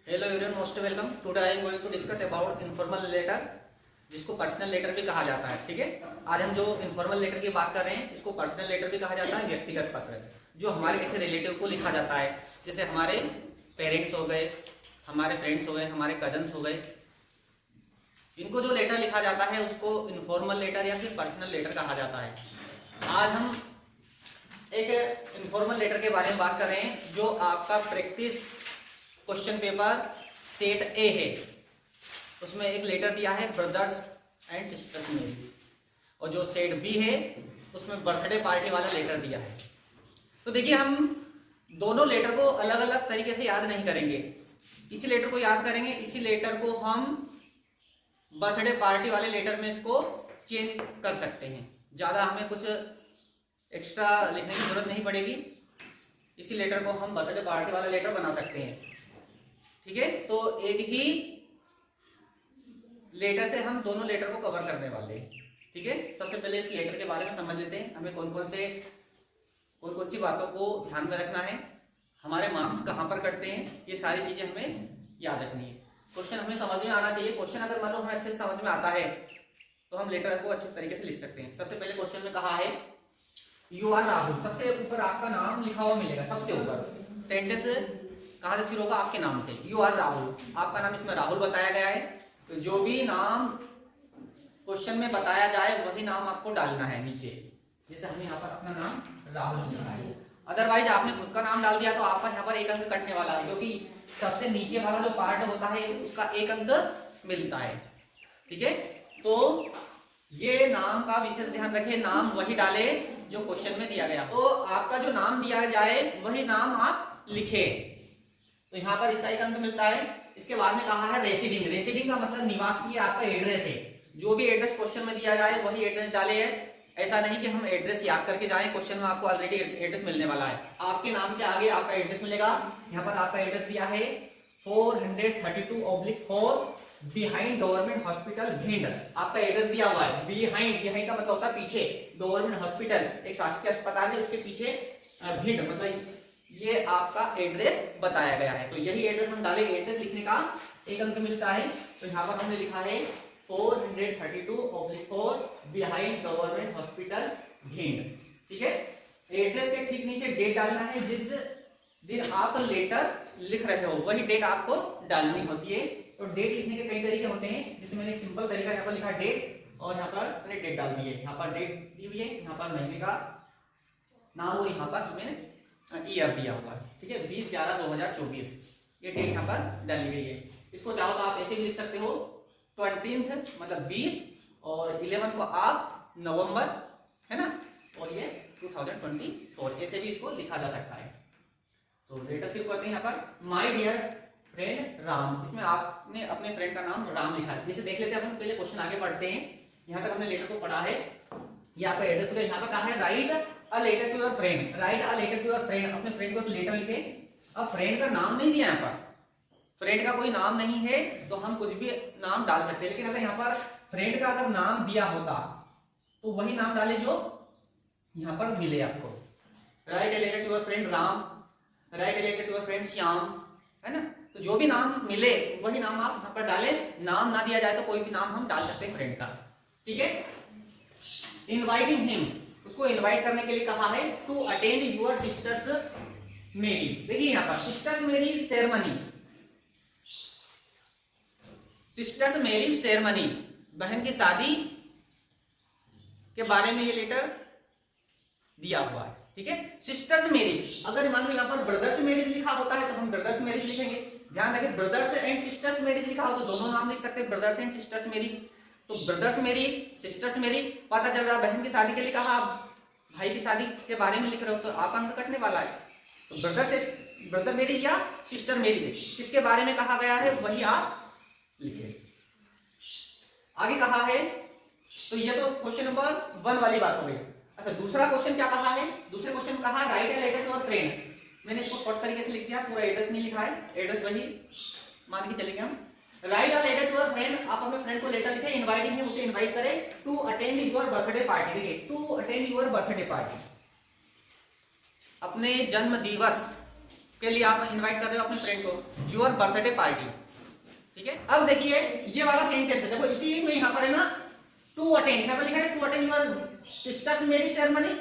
Hello everyone, most welcome. Today I am going to discuss about informal letter, जिसको personal letter भी कहा जाता है। ठीक है, आज हम जो इनफॉर्मल लेटर की बात कर रहे हैं, इसको पर्सनल लेटर भी कहा जाता है, व्यक्तिगत पत्र, जो हमारे किसी रिलेटिव को लिखा जाता है। जैसे हमारे पेरेंट्स हो गए, हमारे फ्रेंड्स हो गए, हमारे कजन्स हो गए, इनको जो लेटर लिखा जाता है उसको इनफॉर्मल लेटर या फिर पर्सनल लेटर कहा जाता है। आज हम एक इनफॉर्मल लेटर के बारे में बात कर रहे हैं, जो आपका प्रैक्टिस क्वेश्चन पेपर सेट ए है। उसमें एक लेटर दिया है ब्रदर्स एंड सिस्टर्स मैरिज, और जो सेट बी है उसमें बर्थडे पार्टी वाला लेटर दिया है। तो देखिए, हम दोनों लेटर को अलग अलग तरीके से याद नहीं करेंगे। इसी लेटर को याद करेंगे, इसी लेटर को हम बर्थडे पार्टी वाले लेटर में इसको चेंज कर सकते हैं। ज़्यादा हमें कुछ एक्स्ट्रा लिखने की जरूरत नहीं पड़ेगी। इसी लेटर को हम बर्थडे पार्टी वाला लेटर बना सकते हैं। ठीक है, तो एक ही लेटर से हम दोनों लेटर को कवर करने वाले हैं। ठीक है, सबसे पहले इस लेटर के बारे में समझ लेते हैं। हमें कौन कौन सी बातों को ध्यान में रखना है, हमारे मार्क्स कहाँ पर कटते हैं, ये सारी चीजें हमें याद रखनी है। क्वेश्चन हमें समझ में आना चाहिए। क्वेश्चन अगर मान लो हमें अच्छे से समझ में आता है तो हम लेटर को अच्छे तरीके से लिख सकते हैं। सबसे पहले क्वेश्चन में कहा है यू आर राहुल। सबसे ऊपर आपका नाम लिखा हुआ मिलेगा, सबसे ऊपर सेंटेंस कहां से शुरू होगा? आपके नाम से। यू आर राहुल, आपका नाम इसमें राहुल बताया गया है। तो जो भी नाम क्वेश्चन में बताया जाए वही नाम आपको डालना है नीचे। जैसे हमने यहाँ पर अपना नाम राहुल लिखा है। अदरवाइज आपने खुद का नाम डाल दिया तो आपका यहाँ पर एक अंक कटने वाला है, क्योंकि सबसे नीचे वाला जो पार्ट होता है उसका एक अंक मिलता है। ठीक है, तो ये नाम का विशेष ध्यान रखें, नाम वही डाले जो क्वेश्चन में दिया गया। तो आपका जो नाम दिया जाए वही नाम आप लिखे, तो यहाँ पर इसका एक अंक मिलता है। इसके बाद में कहा है रेसिडिंग। रेसिडिंग का मतलब निवास की आपका एड्रेस है। जो भी एड्रेस क्वेश्चन में दिया जाए वही एड्रेस डाले है। ऐसा नहीं कि हम एड्रेस याद करके जाएं, क्वेश्चन में आपको ऑलरेडी एड्रेस मिलने वाला है। आपके नाम के आगे आपका एड्रेस मिलेगा। यहाँ पर आपका एड्रेस दिया है 432/4 बिहाइंड गवर्नमेंट हॉस्पिटल भिंड। आपका एड्रेस दिया हुआ है। बिहाइंड का मतलब होता है पीछे। गवर्नमेंट हॉस्पिटल एक शासकीय अस्पताल है, उसके पीछे भिंड मतलब ये आपका एड्रेस बताया गया है। तो यही एड्रेस हम डाले। एड्रेस लिखने का एक अंक मिलता है। तो यहाँ पर हमने लिखा है 432/4 बिहाइंड गवर्नमेंट हॉस्पिटल भिंड। ठीक है, एड्रेस के ठीक नीचे डेट डालना है। जिस दिन आप लेटर लिख रहे हो वही डेट आपको डालनी होती है। तो डेट लिखने के कई तरीके होते हैं, जिसमें मैंने सिंपल तरीका यहाँ पर लिखा डेट, और यहाँ पर मैंने डेट डाल दी है। यहाँ पर डेट दी हुई है, यहाँ पर महीने का नाम, और यहाँ पर मैंने ईयर दिया हुआ है। ठीक है, 20/11/2024 ये डेट यहाँ पर डाली गई है। इसको चाहो तो आप ऐसे भी लिख सकते हो 20th मतलब 20, और 11 को आप नवंबर, है ना, और ये 2024 ऐसे भी इसको लिखा जा सकता है। तो लेटर शुरू करते हैं। यहाँ पर माय डियर फ्रेंड राम, इसमें आपने अपने फ्रेंड का नाम राम लिखा है। जैसे देख लेते हैं अपन, पहले क्वेश्चन आगे पढ़ते हैं। यहाँ तक हमने लेटर को पढ़ा है। ये आपका एड्रेस है। यहाँ पर कहा है write a letter to your friend. Write a letter to your friend, अपने फ्रेंड को एक लेटर लिखे। अब फ्रेंड का नाम नहीं दिया यहाँ पर, फ्रेंड का कोई नाम नहीं है तो हम कुछ भी नाम डाल सकते हैं। लेकिन अगर यहाँ पर फ्रेंड का अगर नाम दिया होता तो वही नाम डाले जो यहाँ पर मिले आपको। Write a letter to your friend Ram, write a letter to your friend Shyam, है ना। तो जो भी नाम मिले वही नाम आप यहाँ पर डाले। नाम ना दिया जाए तो कोई भी नाम हम डाल सकते हैं फ्रेंड का। ठीक है, इनवाइटिंग हिम, उसको इनवाइट करने के लिए कहा है to attend your sister's marriage. देखिए यहाँ पर sister's marriage ceremony, sister's marriage ceremony, बहन की शादी के बारे में ये लेटर दिया हुआ है। ठीक है, सिस्टर्स मैरिज। अगर मान लो यहाँ पर ब्रदर्स मैरिज लिखा होता है तो हम ब्रदर्स मैरिज लिखेंगे। ध्यान रखें, ब्रदर्स एंड सिस्टर्स मैरिज लिखा हो तो दोनों नाम लिख सकते हैं, ब्रदर्स एंड सिस्टर्स मैरिज। तो ब्रदर्स मैरिज, सिस्टर्स मैरिज, पता चल रहा बहन की शादी के लिए कहा, भाई की शादी के बारे में लिख रहे हो तो आप अंक कटने वाला है। तो ब्रदर मैरिज या सिस्टर मैरिज किसके बारे में कहा गया है वही आप लिखे। आगे कहा है, तो ये तो क्वेश्चन नंबर 1 वाली बात हो गई। अच्छा, दूसरा क्वेश्चन क्या कहा है? दूसरे क्वेश्चन में कहा write a letter to your friend. मैंने इसको शॉर्ट तरीके से लिख दिया, पूरा एड्रेस नहीं लिखा है, एड्रेस वही मान के चलेंगे हम। Write a letter to your friend, आप अपने फ्रेंड को लेटर लिखे, इनवाइटिंग है, उसे इनवाइट करें to attend your birthday party. देखिए, to attend your birthday party, अपने जन्म दिवस के लिए आप इनवाइट कर रहे हो अपने फ्रेंड को, योर बर्थडे पार्टी। ठीक है, अब देखिए ये वाला सेंटेंस है, देखो इसी में यहाँ पर है ना टू अटेंड, यहाँ पर लिखा है to attend your sister's marriage ceremony,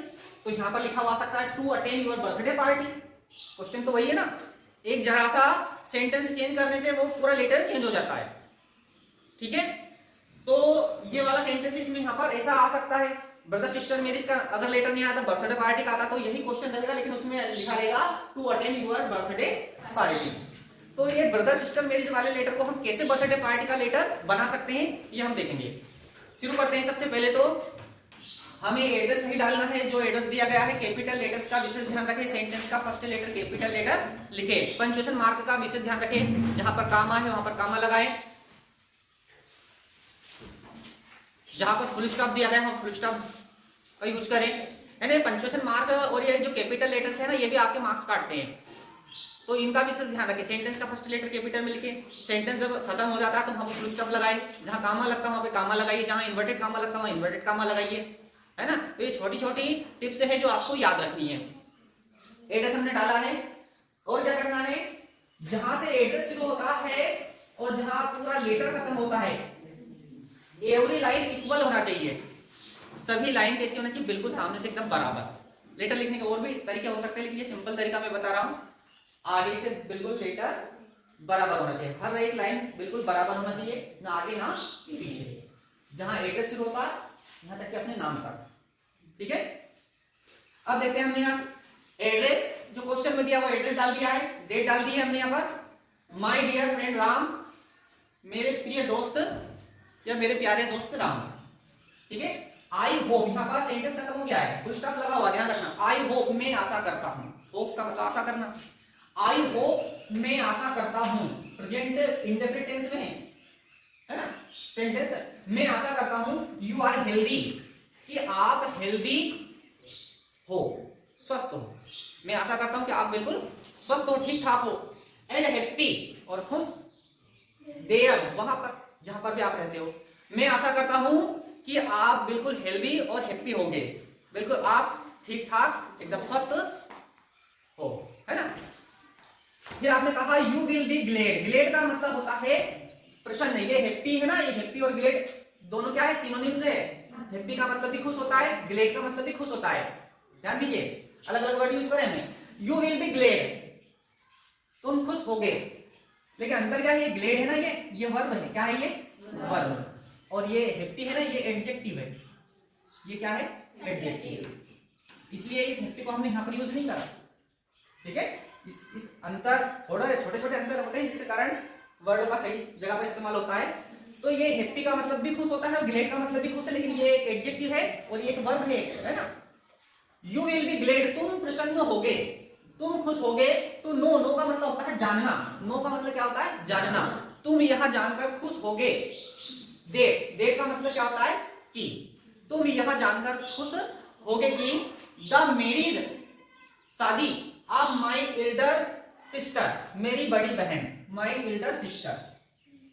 तो यहाँ पर लिखा हुआ सकता है to attend your birthday party. Question तो वही है ना, एक जरा सा सेंटेंस चेंज करने से वो पूरा लेटर चेंज हो जाता है। ठीक है, तो ये वाला सेंटेंस इसमें यहाँ पर ऐसा आ सकता है, ब्रदर सिस्टर मैरिज का अगर लेटर नहीं आता, बर्थडे पार्टी का आता तो यही क्वेश्चन रहेगा, लेकिन उसमें लिखा रहेगा to attend your birthday party. तो ये ब्रदर सिस्टर मैरिज वाले लेटर को हम कैसे बर्थडे पार्टी का लेटर बना सकते हैं ये हम देखेंगे। शुरू करते हैं। सबसे पहले तो हमें एड्रेस सही डालना है, जो एड्रेस दिया गया है कैपिटल लेटर्स का विशेष ध्यान रखें, सेंटेंस का फर्स्ट लेटर कैपिटल लेटर लिखे, पंक्चुएशन मार्क का विशेष ध्यान रखें, जहां पर कामा है वहां पर कामा लगाएं, जहां पर फुल स्टॉप दिया गया है फुल स्टॉप का यूज करें, है ना। पंक्चुएशन मार्क और ये जो कैपिटल लेटर्स है ना, ये भी आपके मार्क्स काटते हैं, तो इनका विशेष ध्यान रखें। सेंटेंस का फर्स्ट लेटर कैपिटल में लिखे, सेंटेंस जब खत्म हो जाता है तो वहां पर फुल स्टॉप लगाए, जहां कामा लगता है वहां पे कामा लगाइए, जहां इन्वर्टेड कामा लगता है वहां इन्वर्टेड कामा लगाइए, है ना। तो ये छोटी छोटी टिप्स है जो आपको याद रखनी है। एड्रेस हमने डाला है, और क्या करना है, जहां से एड्रेस शुरू होता है और जहां पूरा लेटर खत्म होता है, एवरी लाइन इक्वल होना चाहिए, सभी लाइन कैसी होना चाहिए, बिल्कुल सामने से एकदम बराबर। लेटर लिखने के और भी तरीके हो सकते हैं, लेकिन ये सिंपल तरीका मैं बता रहा हूं, आगे से बिल्कुल लेटर बराबर होना चाहिए, हर एक लाइन बिल्कुल बराबर होना चाहिए, ना आगे ना पीछे, जहां एड्रेस शुरू होता है यहां तक कि अपने नाम का। ठीक है, अब देखते हैं हमने यहाँ एड्रेस जो क्वेश्चन में दिया वो एड्रेस डाल दिया है, डेट डाल दी है हमने यहाँ पर, माय डियर फ्रेंड राम, मेरे प्रिय दोस्त या मेरे प्यारे दोस्त राम। ठीक है, आई होप, यहाँ पर सेंटेंस खत्म हो गया है, फुल स्टॉप लगा हुआ, ध्यान रखना। आई होप, मैं आशा करता हूँ, होप का मतलब आशा करना, आई होप मैं आशा करता हूं, प्रेजेंट इंडेफिनिट टेंस में है ना सेंटेंस, मैं आशा करता हूं यू आर हेल्दी, कि आप हेल्दी हो, स्वस्थ हो, मैं आशा करता हूं कि आप बिल्कुल स्वस्थ हो, ठीक ठाक हो, एंड हैप्पी, और खुश, देयर, वहां पर जहां पर भी आप रहते हो, मैं आशा करता हूं कि आप बिल्कुल हेल्दी और हैप्पी होंगे, बिल्कुल आप ठीक ठाक एकदम स्वस्थ हो, है ना। फिर आपने कहा you will be glad, glad का मतलब होता है प्रसन्न, ये हैप्पी है ना, ये हैप्पी और ग्लेड दोनों क्या है, सिनोनिम्स है, हैप्पी का मतलब भी खुश होता है, ग्लेड का मतलब भी खुश होता है, ध्यान दीजिए, अलग अलग वर्ड यूज करें हमने। यू विल बी ग्लेड, तुम खुश होगे, लेकिन अंतर क्या है, ये ग्लेड है ना, ये वर्ब है, क्या है ये वर्ब, और ये हैप्पी है ना, ये एडजेक्टिव है, ये क्या है एडजेक्टिव, इसलिए इस हैप्पी को हमने यहां पर यूज नहीं करा। ठीक है, इस अंतर, थोड़ा छोटे छोटे अंतर होते हैं जिसके कारण वर्ड का सही जगह पर इस्तेमाल होता है। तो ये हैप्पी का मतलब भी खुश होता है और ग्लेड का मतलब भी खुश है, लेकिन ये एक एडजेक्टिव है और ये एक वर्ब है ना। यू विल बी ग्लेड, तुम प्रसन्न होगे, तुम खुश होगे, तो नो, नो का मतलब होता है जानना, नो का मतलब क्या होता है जानना, तुम यह जानकर खुश होगे। डेट, डेट का मतलब क्या होता है कि, तुम यह जानकर खुश होगे कि द मैरिज, शादी, आप माई एल्डर सिस्टर, मेरी बड़ी बहन, माई एल्डर सिस्टर,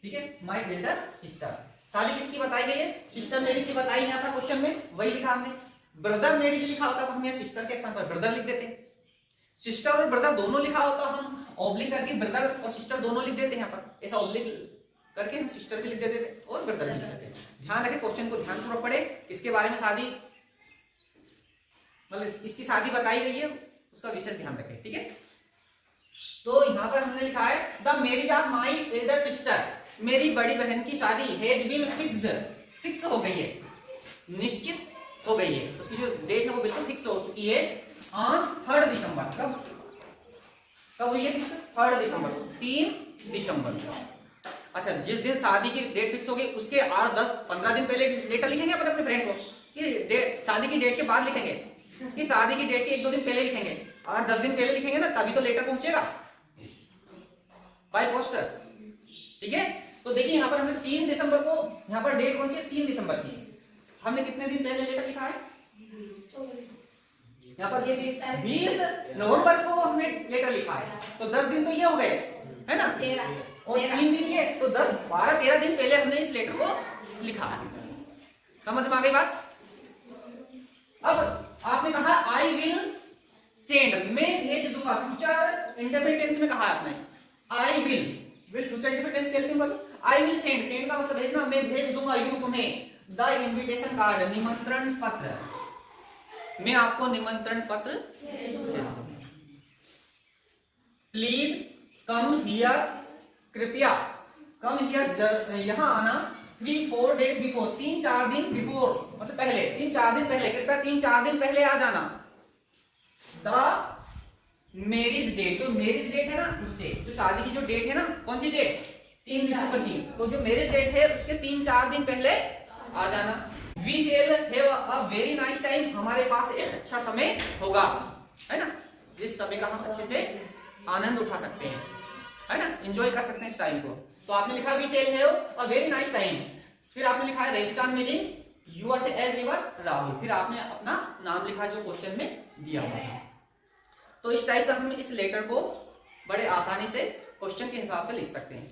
ठीक है, माई एल्डर सिस्टर, शादी किसकी बताई गई है, सिस्टर मैरिज की बताई है यहाँ पर क्वेश्चन में, वही लिखा हमने। ब्रदर मैरिज लिखा होता तो हम यहाँ सिस्टर के स्थान पर ब्रदर लिख देते, सिस्टर और ब्रदर दोनों लिखा होता हम ऑब्लिक करके ब्रदर और सिस्टर दोनों लिख देते, यहाँ पर ऐसा ऑब्लिक करके हम सिस्टर भी लिख देते और ब्रदर भी लिख सकते। ध्यान रखें, क्वेश्चन को ध्यानपूर्वक पढ़े, किसके बारे में शादी, मतलब इसकी शादी बताई गई है उसका विशेष ध्यान रखें। ठीक है, तो यहां पर हमने लिखा है the marriage of my elder sister, मेरी बड़ी बहन की शादी हैज बीन फिक्स्ड, फिक्स हो गई है, निश्चित हो गई है, उसकी जो डेट है वो बिल्कुल फिक्स हो चुकी है ऑन 3 दिसंबर। कब हुई है फिक्स, 3 दिसंबर, 3 दिसंबर। अच्छा, जिस दिन शादी की डेट फिक्स होगी उसके 8, 10, 15 दिन पहले लेटर लिखेंगे अपन अपने फ्रेंड को, कि डेट शादी की डेट के बाद लिखेंगे, कि शादी की डेट के 1-2 दिन पहले लिखेंगे, 8-10 दिन पहले लिखेंगे ना, तभी तो लेटर पहुंचेगा बाय पोस्टर। ठीक है, तो देखिए यहाँ पर हमने 3 दिसंबर को, यहाँ पर डेट कौन सी है, 3 दिसंबर की, हमने कितने दिन पहले लेटर लिखा है, यहाँ पर 20 नवंबर को हमने लेटर लिखा है, तो 10 दिन तो ये हो गए, है ना, और 3 दिन ये, तो 10, 12, 13 दिन पहले हमने इस लेटर को लिखा है। समझ में आ गई बात। अब आपने कहा आई विल सेंड, मैं भेज दूंगा, फ्यूचर इंडेफिनिट टेंस में कहा है आपने, I will future indefinite tense कहते हैं, आई विल सेंड, सेंड का मतलब भेजना, मैं भेज दूंगा यू तुम्हें, द इनविटेशन कार्ड, निमंत्रण पत्र, मैं आपको निमंत्रण पत्र भेज दूंगा। प्लीज कम हियर, कृपया कम हियर, यहां आना, 3-4 days बिफोर, 3-4 दिन बिफोर मतलब पहले, 3-4 दिन पहले, कृपया 3-4 दिन पहले आ जाना। द मैरिज डेट, जो मैरिज डेट है ना उससे, जो शादी की जो डेट है ना, कौन सी डेट, 3 दिसंबर की, तो जो मैरिज डेट है उसके 3-4 दिन पहले आ जाना। We shall have a very nice time, हमारे पास एक अच्छा समय होगा, है ना, जिस समय का हम अच्छे से आनंद उठा सकते हैं, है ना, एंजॉय कर सकते हैं इस टाइम को। तो आपने लिखा we shall have a very nice time, फिर आपने लिखा है रजिस्टर मीटिंग यूअर से एज यूअर राहुल, फिर आपने अपना नाम लिखा जो क्वेश्चन में दिया हुआ है। तो इस टाइप का हम इस लेटर को बड़े आसानी से क्वेश्चन के हिसाब से लिख सकते हैं।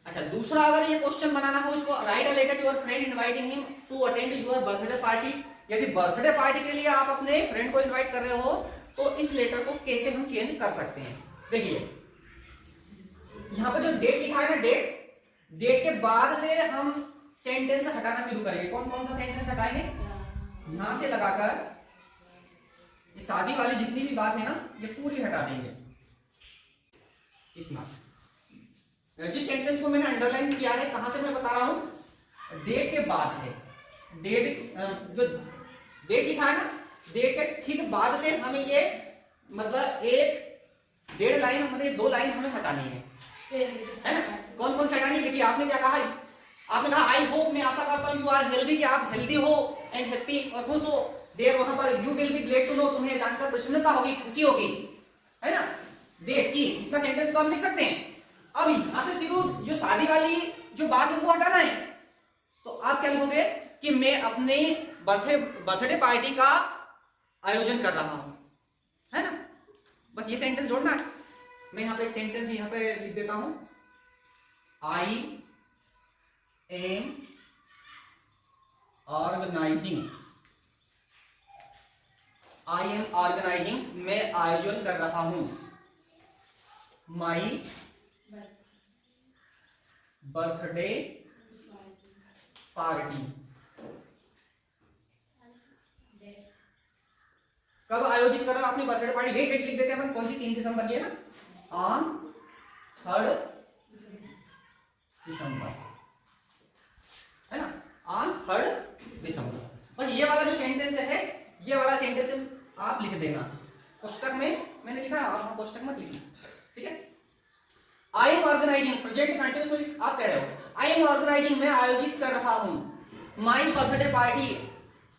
अच्छा, दूसरा अगर ये क्वेश्चन बनाना हो, इसको write a letter to your friend inviting him to attend your birthday party, यदि बर्थडे पार्टी के लिए आप अपने फ्रेंड को इनवाइट कर रहे हो तो इस लेटर को कैसे हम चेंज कर सकते हैं। देखिए यहाँ पर जो डेट लिखा है ना, डेट के बाद से हम सेंटेंस हटाना शुरू करेंगे। कौन कौन सा सेंटेंस हटाएंगे, यहां से लगाकर ये शादी वाली जितनी भी बात है ना ये पूरी हटा देंगे। इतना, जिस सेंटेंस को मैंने अंडरलाइन किया है, कहां से मैं बता रहा हूं, डेट के बाद से, डेट जो डेट लिखा है ना, डेट के ठीक बाद से हमें ये मतलब 1-1.5 लाइन, मतलब 2 लाइन हमें हटानी है ना। कौन कौन सी हटानी है, देखिए आपने क्या कहा, आपने कहा आई होप, मैं आशा करता हूं, यू आर हेल्दी, कि आप हेल्दी हो एंड हैप्पी और खुश हो। देर, वहां पर you will be glad to know, तुम्हें जानकर प्रसन्नता होगी, खुशी होगी, है ना, डेट की, इतना सेंटेंस तो हम लिख सकते हैं। अब यहां से शुरू जो शादी वाली जो बात है वो हटाना है, तो आप क्या लिखोगे कि मैं अपने बर्थडे पार्टी का आयोजन कर रहा हूं, है ना, बस ये सेंटेंस जोड़ना है। मैं यहां पे एक सेंटेंस यहां पे लिख देता हूं, I am organising, I am organising, मैं आयोजन कर रहा हूं, माई बर्थडे पार्टी। कब आयोजित कर रहा हूं अपनी बर्थडे पार्टी, यही डेट लिख देते हैं अपन, कौन सी, 3 दिसंबर की है ना, ऑन 3 दिसंबर, है ना, ऑन 3 दिसंबर। बस ये वाला जो सेंटेंस है, ये वाला सेंटेंस आप लिख देना पुस्तक में, मैंने लिखा है, आप पुस्तक मत लिखिए, ठीक है। I am organising, project continuously आप कह रहे हो, आई एम ऑर्गेनाइजिंग, मैं आयोजित कर रहा हूं, माई बर्थडे पार्टी,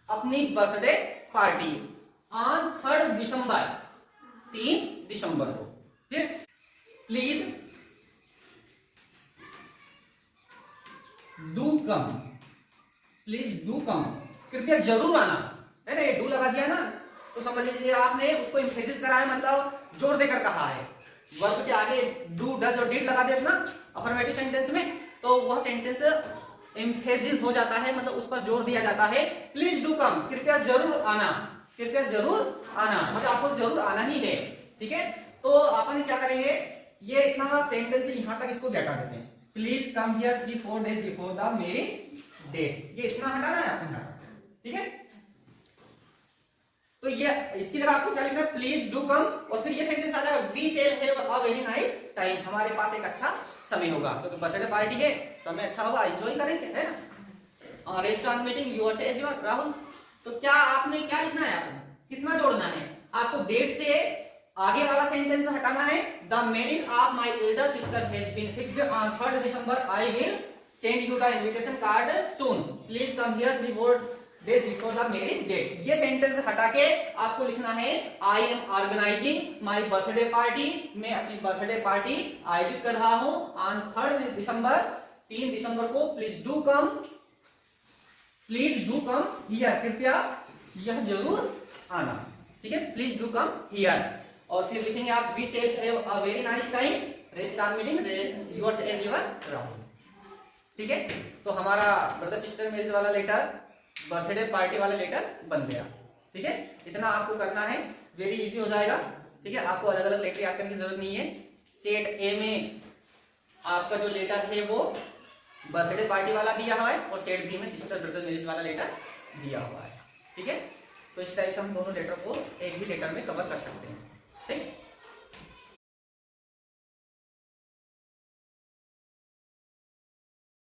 अपनी बर्थडे पार्टी, ऑन 3 दिसंबर, 3 दिसंबर को। फिर please do come, please do come, कृपया जरूर आना, है ना, ये डू लगा दिया ना, तो समझ लीजिए आपने उसको एम्फेसिस करा है, मतलब जोर देकर कहा है। वर्ब के आगे डू, डज और डिड लगा दिया ना अफर्मेटिव सेंटेंस में, तो वह सेंटेंस एम्फेसिस हो जाता है, मतलब उस पर जोर दिया जाता है। प्लीज डू कम, कृपया जरूर आना, कृपया जरूर आना, मतलब आपको जरूर आना ही है, ठीक है। तो अपन क्या करेंगे, ये इतना सेंटेंस यहां तक इसको हटा देते हैं, please come here 3-4 days before the marriage date, ये इतना हटाना है आपने, ठीक है। तो ये इसकी जगह आपको क्या लिखना है, प्लीज डू कम, और फिर ये सेंटेंस आ जाएगा, we shall have a very nice time, हमारे पास एक अच्छा समय होगा, क्योंकि बर्थडे पार्टी है, समय अच्छा होगा, एंजॉय करेंगे, है ना। रेस्टोरेंट मीटिंग यूअर से एज यूअर राहुल, तो क्या आपने क्या लिखना है, आपको कितना जोड़ना है, आपको डेट से आगे वाला सेंटेंस हटाना है, the marriage of my elder sister has been fixed on 3 December, I will send you the invitation card soon, please come here 3-4 days before the marriage date। ये सेंटेंस हटा के आपको लिखना है, I am organising my birthday party, मैं अपनी birthday party आयोजित कर रहा हूं ऑन 3 दिसंबर, 3 दिसंबर को, please do come, please do come here, कृपया यह जरूर आना, ठीक है, प्लीज डू कम हियर। और फिर लिखेंगे आप, we shall have a very nice time, restaurant meeting your as your Rahul, ठीक है। तो हमारा ब्रदर सिस्टर मैरिज वाला लेटर, बर्थडे पार्टी वाला लेटर बन गया, ठीक है। इतना आपको करना है। वेरी इजी हो जाएगा। ठीक है, आपको अलग अलग लेटर याद करने की जरूरत नहीं है। सेट ए में आपका जो लेटर है वो बर्थडे पार्टी वाला दिया हुआ है और सेट बी में सिस्टर ब्रदर मैरिज वाला लेटर दिया हुआ है। ठीक है, तो इस टाइप से हम दोनों लेटर को एक भी लेटर में कवर कर सकते हैं। ठीक।